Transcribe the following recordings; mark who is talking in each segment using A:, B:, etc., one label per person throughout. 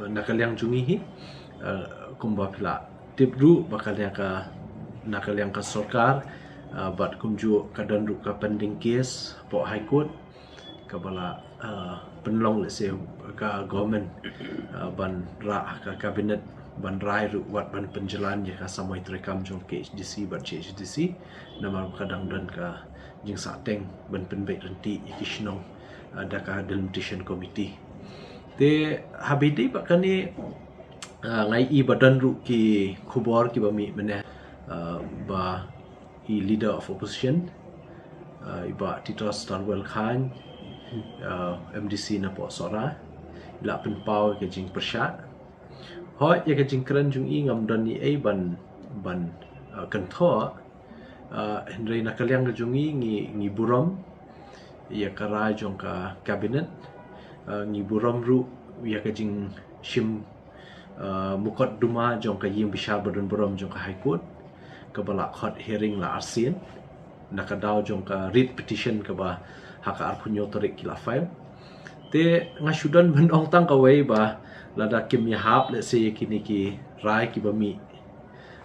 A: nakaliang jungi hi kumba pila tibru bakal yang ka nakaliang ka sarkar bat kumju kadan ru ka pending case po high court kabala penlong le se ka government ban ra ka kabinet ban rai ru wat ban penjalan ya ka samoi terekam jong KHDC bat HDC nama kadang dan ka jing sateng ban penbait renti ikisnong ada ka delimitation committee te habidi bakani ngai i badan ru ki khubor ki bami mene ba i leader of opposition iba Tito Stanwell Khan MDC na po sora ila penpau ke jing persat hoi ya ke jing keren jung i ngam dan ni ai ban kentho Henry nakaliang ke jung i ngi buram ya kara jong ka cabinet ngi buram ru ya ke jing shim mukot duma jong ka yim bisha badan buram jong ka high court ka bala court hearing la arsin nakadaw jong ka writ petition ka ba haka arpunyo torik kila file te ngasudan benong tang kawai ba lada kim yahap le se kini ki rai ki bami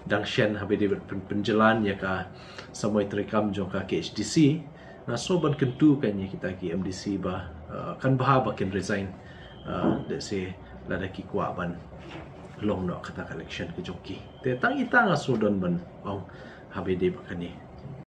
A: dang shen habe de penjalan ya ka samoi terekam jong ka KHDC na so ban kentu kan ya kita ki MDC ba kan bah bakin resign le se lada ki kwa ban long no kata election ke joki te tang itang asudan ban ong habe de bakani